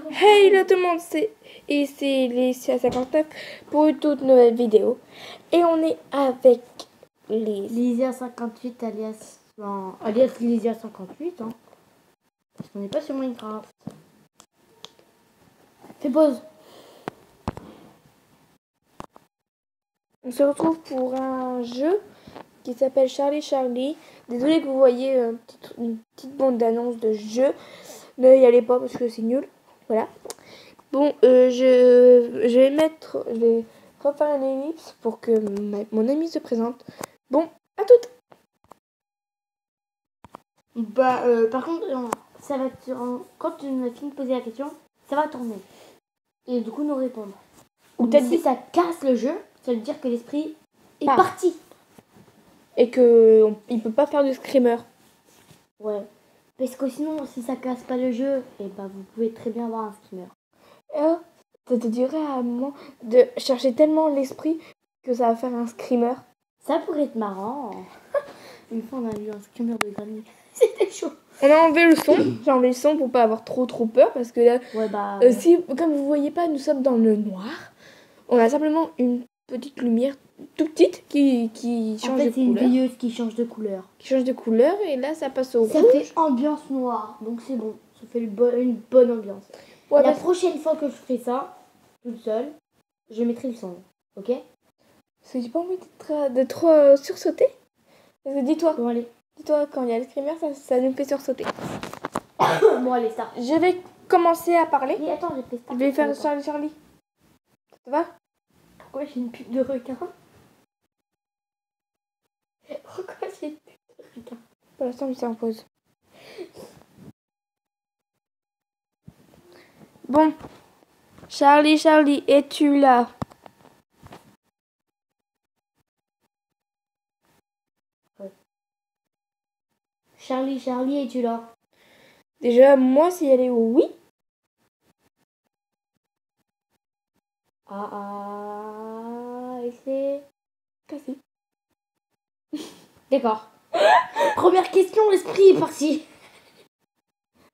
Hey là tout le monde, c'est Lycia 59 pour une toute nouvelle vidéo. Et on est avec Lysia 58 alias Lysia 58 hein. Parce qu'on n'est pas sur Minecraft. Fais pause. On se retrouve pour un jeu qui s'appelle Charlie Charlie. Désolé que vous voyez une petite bande d'annonce de jeu. Ne y allez pas parce que c'est nul. Voilà. Bon, je vais refaire une ellipse pour que mon ami se présente. Bon, à toutes. Par contre, ça va quand tu m'as fini de poser la question, ça va tourner. Et du coup, nous répondre. Ou peut-être si ça casse le jeu, ça veut dire que l'esprit est parti. Et qu'il peut pas faire de screamer. Ouais. Parce que sinon, si ça casse pas le jeu, et vous pouvez très bien avoir un screamer. Ça te dirait à un moment de chercher tellement l'esprit que ça va faire un screamer. Ça pourrait être marrant. Une fois, on a eu un screamer de Granny. C'était chaud. On a enlevé le son. J'ai enlevé le son pour pas avoir trop peur. Parce que là, si, comme vous voyez pas, nous sommes dans le noir. On a simplement une petite lumière tout petite qui change de couleur. C'est une veilleuse qui change de couleur. Et là, ça passe au rouge. Ça fait ambiance noire. Donc c'est bon. Ça fait une bonne ambiance. Ouais, la prochaine fois que je ferai ça, toute seule, je mettrai le son. Ok? Parce que j'ai pas envie de trop sursauter. Parce que dis-toi, quand il y a le screamer, ça nous fait sursauter. Bon, allez, ça. Je vais commencer à parler. Mais attends, je vais faire Charlie Charlie. Ça va? Pourquoi j'ai une pub de requin? Pourquoi j'ai une pub de requin? Pour l'instant, je suis en pause. Bon. Charlie Charlie, es-tu là? Charlie Charlie, es-tu là? Déjà, moi, si elle est au oui. Et c'est cassé. D'accord. Première question, l'esprit est parti.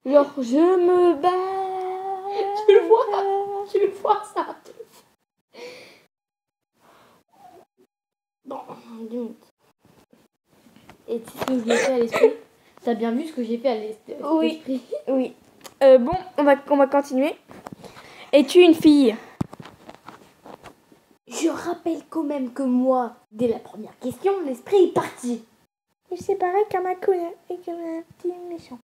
Genre, je me bats. Tu le vois ça. Bon, et tu sais ce que je l'ai fait à l'esprit? T'as bien vu ce que j'ai fait à l'esprit? Oui. Bon, on va continuer. Es-tu une fille? Je rappelle quand même que moi, dès la première question, l'esprit est parti. Et c'est pareil comme un connard et comme un petit méchant.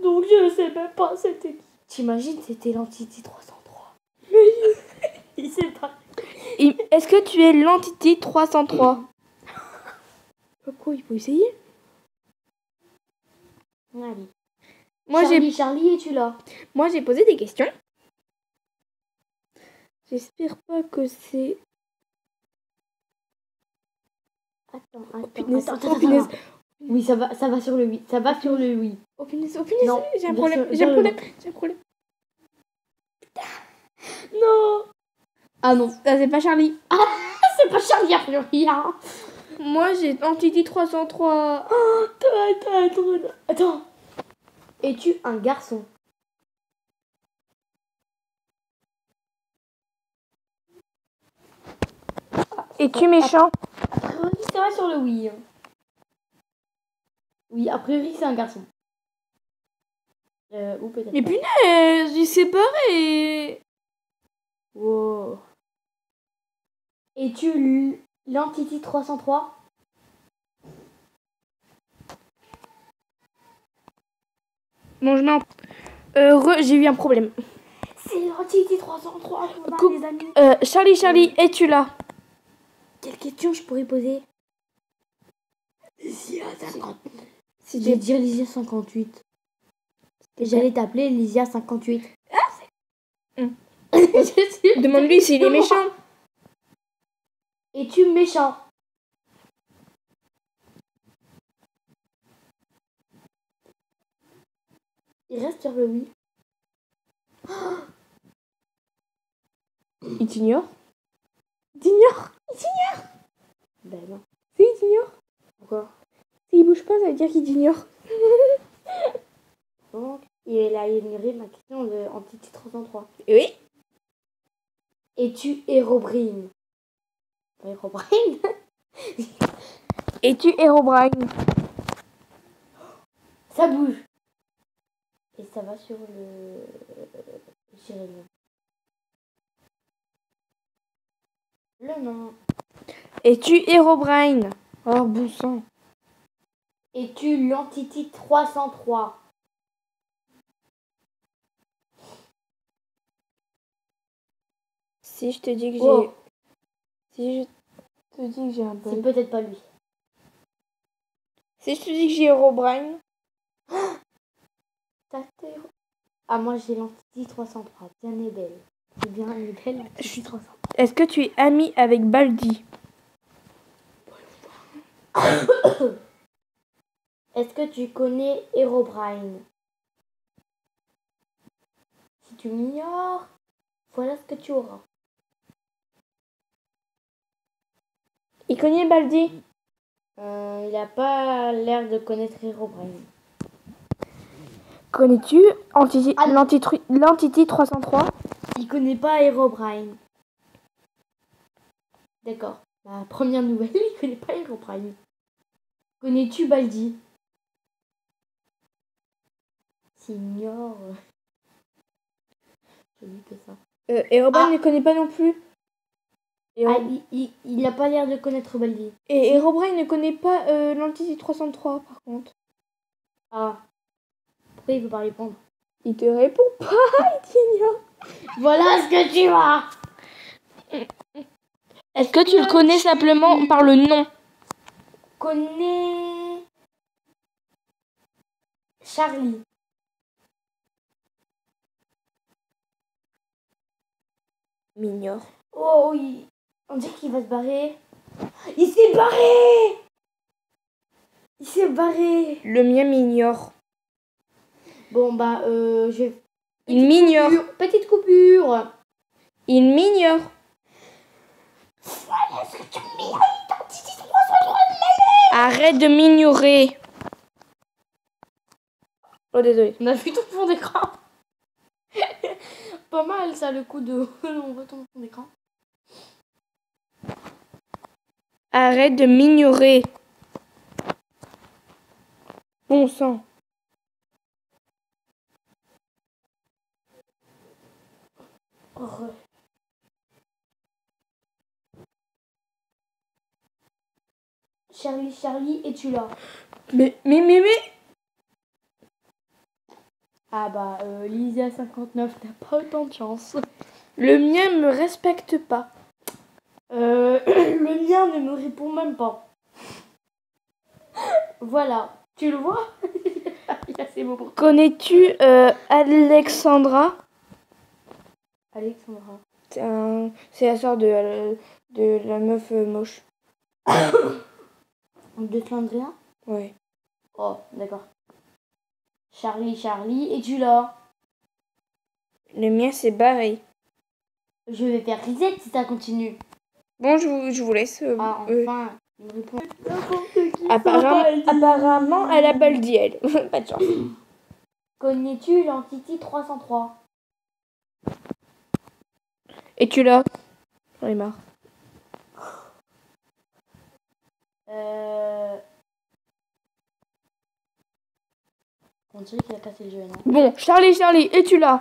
Donc je sais même pas c'était qui. T'imagines, c'était l'entité 303. Mais il sait pas. Est-ce que tu es l'entité 303? Pourquoi il faut essayer? Allez. Moi, Charlie, es-tu là? Moi, j'ai posé des questions. J'espère pas que c'est... Attends. Oui, ça va sur le oui. Ça va sur le oui. Oh punaise, non, j'ai un problème. Non. Ah non. Ça, c'est pas Charlie. Ah, c'est pas Charlie, a priori. Hein. Moi, j'ai entité 303. Oh, attends. Es-tu un garçon? Es-tu méchant? A priori, ça va sur le oui. Oui, a priori, c'est un garçon. Ou peut-être. Mais punaise, il s'est barré. Wow. Es-tu l'entité 303? Bon, je mets j'ai eu un problème. C'est l'entité 303 qu'on a, les amis. Charlie, es-tu là? Quelle question je pourrais poser? Lysia 58. Si je vais dire Lysia 58. J'allais t'appeler Lysia 58. Demande-lui s'il est méchant. Es-tu méchant? Il reste sur le oui. Il t'ignore? Ben non. Si, il t'ignore. Pourquoi? S'il bouge pas, ça veut dire qu'il t'ignore. Donc, Et elle a ignoré ma question de Entity 303. Oui. Es-tu Herobrine? Herobrine? Es-tu Herobrine? Ça bouge. Et ça va sur le... Jérémy. Le nom. Es-tu Herobrine? Oh, bon sang. Es-tu l'Entity 303? Si je te dis que j'ai... Oh, Si je te dis que j'ai un c'est bug. peut-être pas lui. Si je te dis que j'ai Herobrine. Ah, moi j'ai l'Entity 303. Bien et belle. C'est bien et belle l'Entity 303. Est-ce que tu es ami avec Baldi? Est-ce que tu connais Herobrine? Si tu m'ignores, voilà ce que tu auras. Il connaît Baldi? Il n'a pas l'air de connaître Herobrine. Connais-tu l'Entity 303? Il connaît pas Herobrine. D'accord. La première nouvelle, il connaît pas Herobrine. Connais-tu Baldi? S'ignore. Je dis que ça. Herobrine ne connaît pas non plus. Il n'a pas l'air de connaître Baldi. Et Herobrine ne connaît pas l'Entity 303 par contre. Ah. Pourquoi il veut pas répondre? Il te répond pas, il t'ignore. Voilà ce que tu as. Est-ce que tu le connais simplement par le nom? Connais Charlie. M'ignore. Oh oui. On dirait qu'il va se barrer. Il s'est barré. Il s'est barré. Le mien m'ignore. Bon bah je... Il m'ignore. Petite coupure. Il m'ignore. Voilà ce que tu mérites. Arrête de m'ignorer. Oh désolé. On a vu ton fond d'écran. Pas mal ça le coup de... On voit ton fond d'écran. Arrête de m'ignorer. Bon sang. Heureux. Charlie, es-tu là? Mais. Ah bah, Lisa 59 n'a pas autant de chance. Le mien me respecte pas. Le mien ne me répond même pas. Voilà, tu le vois? Il a ses mots pour... Connais-tu Alexandra? Alexandra. C'est la sœur de la meuf moche. De Flandrien? Ouais. Oh, d'accord. Charlie, es-tu là? Le mien c'est Barry. Je vais faire reset si ça continue. Bon, je vous laisse. Ah, enfin, il me répond. Apparemment, elle a Baldi, elle. Pas de chance. Connais-tu l'Entity 303? Et tu l'as? J'en ai marre. On dirait qu'il a cassé le jeu, non? Bon, Charlie, et tu l'as?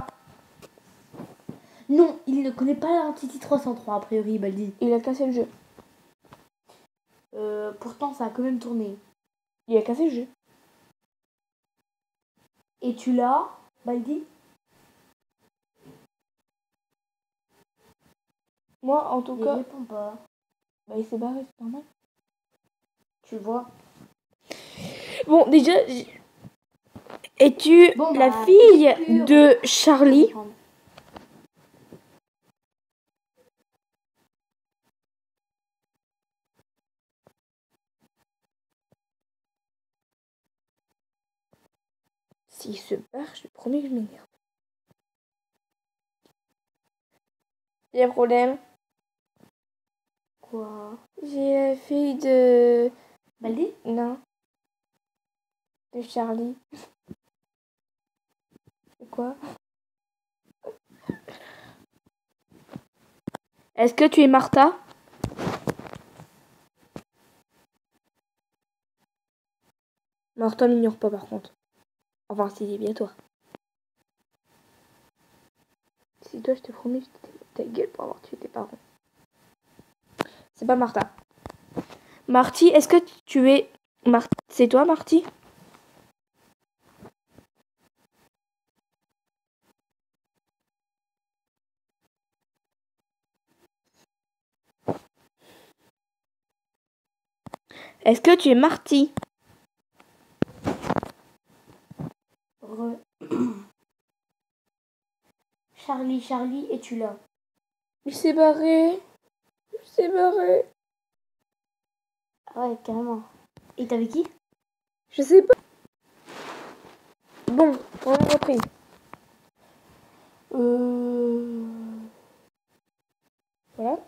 Non, il ne connaît pas l'Entity 303, a priori, Baldi. Il a cassé le jeu. Pourtant, ça a quand même tourné. Il a cassé le jeu. Et tu l'as, Baldi? Moi, en tout cas... Il répond pas. Bah, il s'est barré, c'est normal. Tu vois? Bon, déjà... Es-tu la fille de Charlie? S'il se barre, je te promets que je m'énerve. Il y a un problème. Quoi? J'ai la fille de... Baldi? Non. De Charlie. quoi? Est-ce que tu es Martha? Martha m'ignore pas par contre. Enfin, c'est bien toi. Si toi, je te promets, je te ta gueule pour avoir tué tes parents. C'est pas Martha. Marty, est-ce que tu es... C'est toi, Marty? Est-ce que tu es Marty? Charlie, es-tu là? Il s'est barré. Il s'est barré. Ah ouais, carrément. Et t'es avec qui? Je sais pas. Bon, on a repris. Voilà.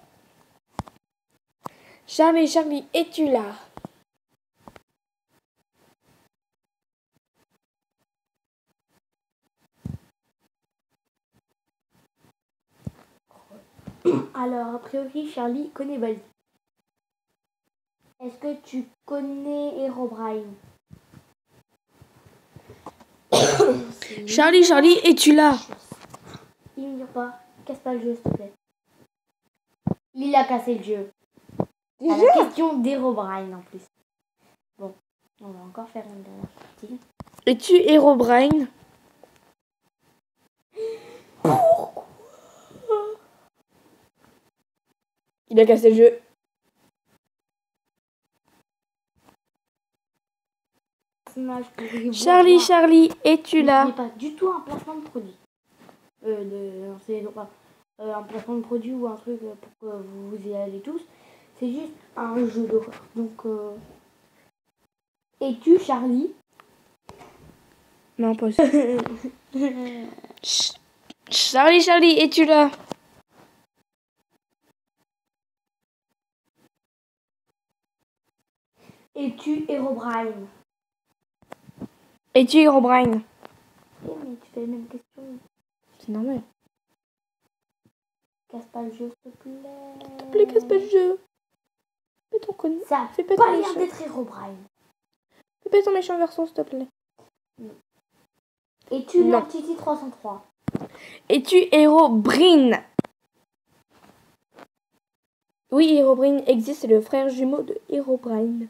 Charlie, es-tu là? Alors, a priori, Charlie connaît Baldi. Est-ce que tu connais Herobrine? Charlie, es-tu là? Ignore pas, casse pas le jeu, s'il te plaît. Il a cassé le jeu. À la question d'Herobrine en plus. Bon, on va encore faire une dernière partie. Es-tu Herobrine? Pourquoi? Il a cassé le jeu. Charlie, es-tu là? Ce n'est pas du tout un placement de produit. C'est un placement de produit ou un truc pour que vous y allez tous. C'est juste un jeu d'horreur. Donc, es-tu Charlie? Non, pas ça. Charlie, es-tu là? Es-tu Herobrine? Es-tu Herobrine? Eh, mais tu fais la même question. C'est normal. Casse pas le jeu, s'il te plaît. S'il te plaît, casse pas le jeu. Fais ton con. Ça Fais pas ton l'air méchant. d'être Herobrine. Fais pas ton méchant garçon, s'il te plaît. Es-tu Non. l'Entity 303? Es-tu Herobrine? Oui, Herobrine existe, c'est le frère jumeau de Herobrine.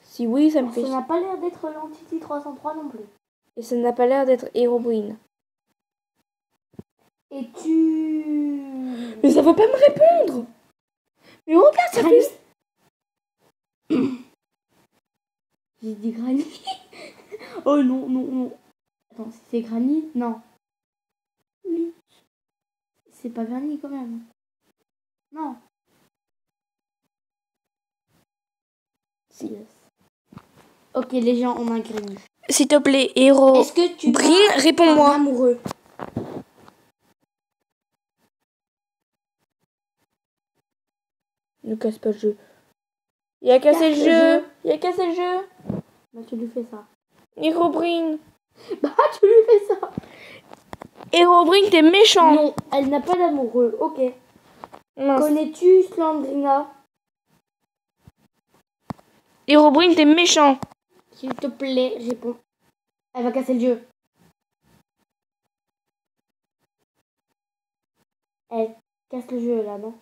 Si oui, ça me fait... Ça n'a pas l'air d'être l'Entity 303 non plus. Et ça n'a pas l'air d'être Herobrine. Es-tu... Mais ça veut pas me répondre. Mais regarde, ça fait... J'ai dit Granny. Oh non. Attends, c'est Granny? Non. Oui. C'est pas Granny quand même. Non. Si. Yes. Ok, les gens, on a Granny. S'il te plaît, Héros. Est-ce que tu Brine, as réponds-moi. un amoureux? Ne casse pas le jeu. Il a cassé le jeu. Il a cassé le jeu. Bah, tu lui fais ça. Herobrine. Bah, tu lui fais ça. Herobrine, t'es méchant. Non, elle n'a pas d'amoureux. Ok. Mince. Connais-tu Slandrina? Herobrine, t'es méchant. S'il te plaît, réponds. Elle va casser le jeu. Elle casse le jeu là, non?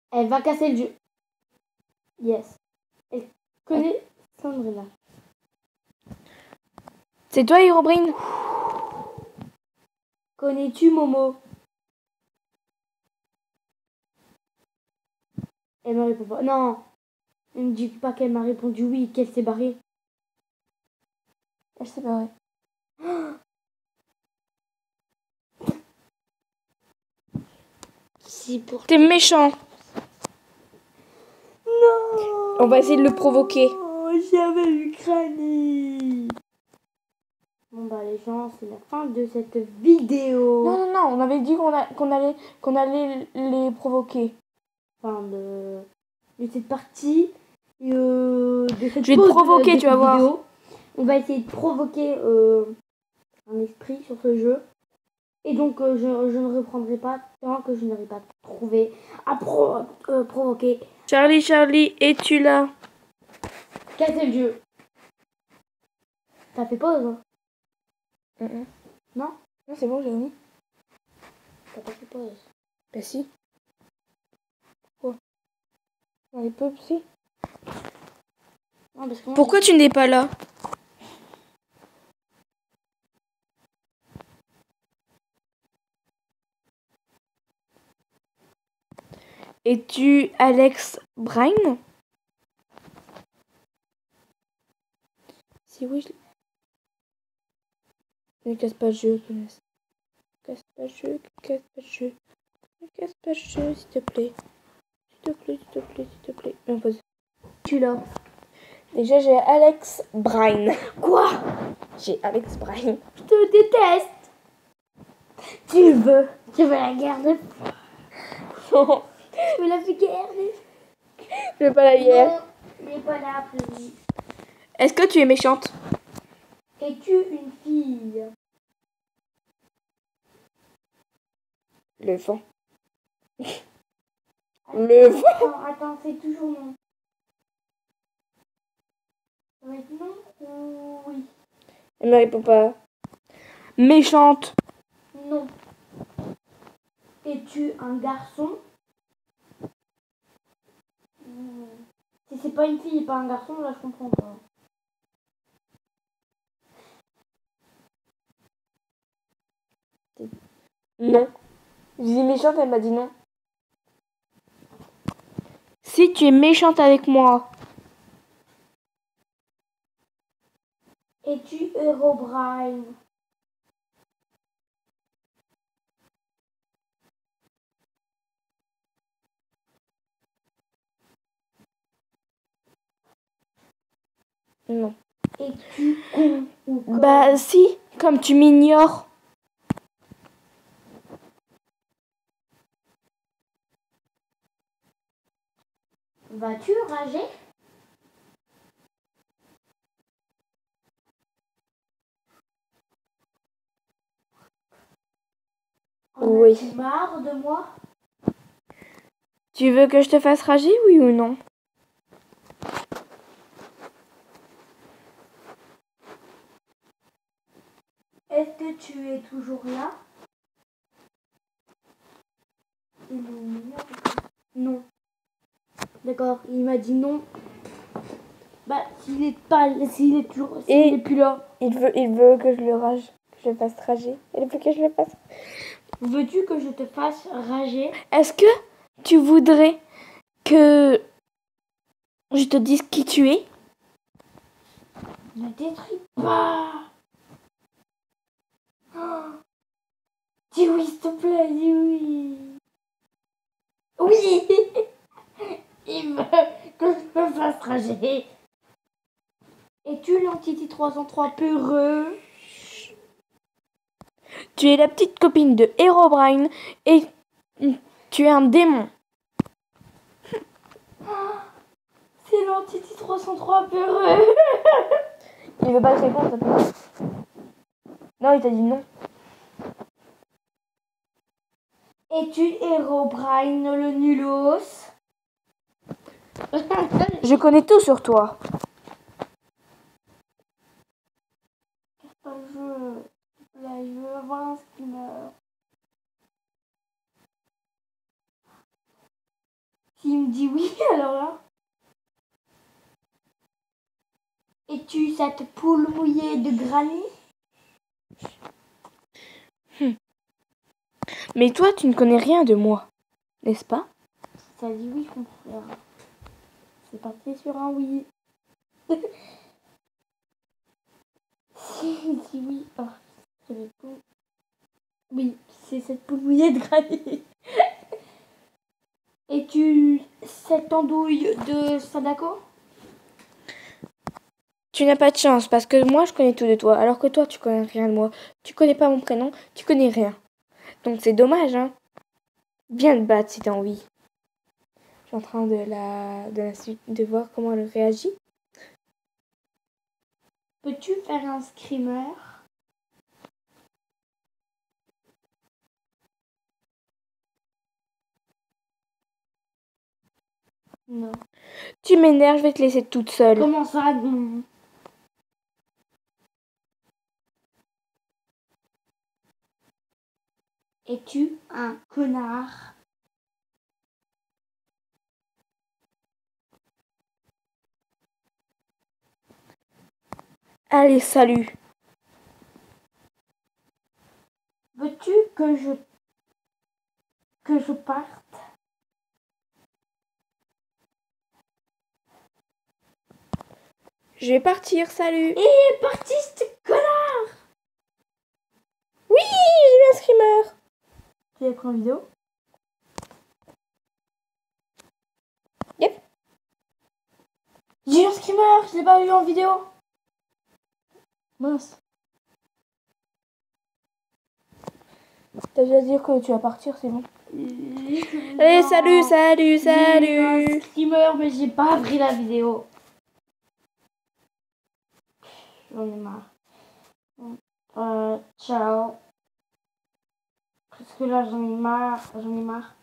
Elle va casser le jeu. Yes. Elle connaît Sandrina. C'est toi, Herobrine? Connais-tu Momo? Elle me répond pas. Non. Elle me dit pas qu'elle m'a répondu oui, qu'elle s'est barrée. Elle s'est barrée. Si pour... T'es méchant. Non. On va essayer de le provoquer. J'avais eu Granny. Bon bah les gens, c'est la fin de cette vidéo. Non, on avait dit qu'on allait les provoquer. Fin de cette partie. De cette Je vais te pause provoquer, de tu vas cette voir. vidéo. On va essayer de provoquer un esprit sur ce jeu. Et donc, je ne reprendrai pas tant que je n'aurai pas trouvé à provoquer. Charlie, es-tu là? Quel le jeu? T'as fait pause, hein? Non? Non, c'est bon, j'ai remis. T'as pas fait pause. Bah si. Quoi? Dans les pubs, si. Non, parce que moi, Pourquoi tu n'es pas là? Es-tu Alex Brine? Si oui, je... Ne casse pas le jeu, connaisse. Casse pas le jeu, casse pas le jeu. Ne casse pas le jeu, s'il te plaît. S'il te plaît. On pose. tu l'as. Déjà, j'ai Alex Brine. Quoi? J'ai Alex Brine. Je te déteste. Tu veux la garder. Non, Tu veux la faire garder. je veux pas la guerre. Non, mais pas là, prévu. Est-ce que tu es méchante? Es-tu une fille? Le vent. Le vent. Attends, c'est toujours non. Ça va être non ou oui? Elle me répond pas. Méchante. Non. Es-tu un garçon? Si c'est pas une fille et pas un garçon, là je comprends pas. Non. Je dis méchante, elle m'a dit non. Si tu es méchante avec moi. Es-tu Herobrine? Non. Es-tu con ou con? Bah si, comme tu m'ignores. Vas-tu rager? Oui. En as-tu marre de moi? Tu veux que je te fasse rager, oui ou non? Est-ce que tu es toujours là? Non. D'accord, il m'a dit non. Bah, s'il est toujours, s'il est plus là. Il veut que je le rage, que je le fasse rager. Il veut que je le fasse. Veux-tu que je te fasse rager? Est-ce que tu voudrais que je te dise qui tu es? Ne détruis pas. Oh. Dis oui, s'il te plaît, dis oui. Oui. Il veut que je me fasse rager. Es-tu l'entité 303 peureux? Tu es la petite copine de Herobrine et tu es un démon. C'est l'entité 303 peureux. Il veut pas que je réponde, ça peut. Non, il t'a dit non. Es-tu Herobrine le nulos? Je connais tout sur toi. Je veux voir un skimmer. S'il me dit oui, alors là. Es-tu cette poule mouillée de granit? Mais toi, tu ne connais rien de moi, n'est-ce pas? Ça dit oui, mon frère. C'est parti sur un oui. Il dit oui. Oh, c'est le poule. Oui, c'est cette poule mouillée de granit. Es-tu cette andouille de Sadako? Tu n'as pas de chance parce que moi, je connais tout de toi, alors que toi, tu connais rien de moi. Tu connais pas mon prénom, tu connais rien. Donc c'est dommage, hein. Viens te battre si t'as envie. Je suis en train de voir comment elle réagit. Peux-tu faire un screamer? Non. Tu m'énerves, je vais te laisser toute seule. Comment ça, non? Es-tu un connard? Allez, salut. Veux-tu que je parte? Je vais partir, salut. Il est parti, ce connard! Oui, j'ai vu un screamer. Tu l'as pris en vidéo? Yep. J'ai eu un screamer, je l'ai pas eu en vidéo. Mince. T'as déjà dire que tu vas partir, c'est bon. Allez, salut. J'ai eu un screamer, mais j'ai pas pris la vidéo. J'en ai marre. Ciao. Parce que là, j'en ai marre.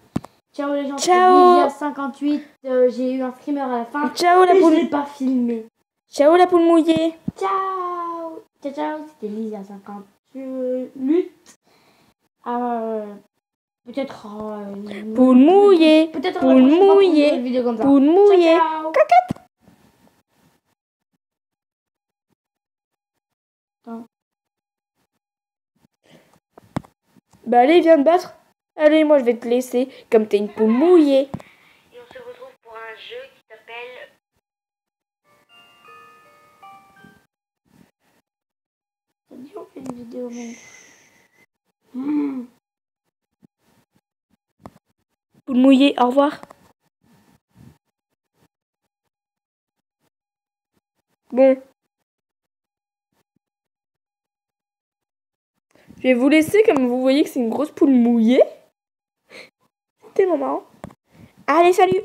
Ciao les gens. Ciao. Livia 58. J'ai eu un screamer à la fin. Ciao la et poule. je l'ai pas filmé. Ciao la poule mouillée. Ciao. C'était Livia 58. Peut-être. Poule mouillée. Peut-être Poule mouillée. Une vidéo comme ça. Poule mouillée. Ciao. Cocotte. Attends. Bah allez, viens te battre. Allez, moi je vais te laisser comme t'es une poule mouillée. Et on se retrouve pour un jeu qui s'appelle... T'as dit on fait une vidéo même. Poule mouillée, au revoir. Bon. Je vais vous laisser comme vous voyez que c'est une grosse poule mouillée. C'est tellement marrant. Allez, salut.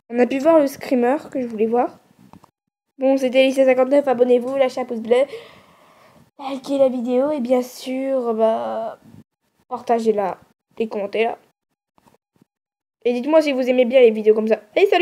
On a pu voir le screamer que je voulais voir. Bon, c'était Alicia59, abonnez-vous, lâchez un pouce bleu, likez la vidéo et bien sûr, partagez-la et commentez-la. Et dites-moi si vous aimez bien les vidéos comme ça. Allez, salut!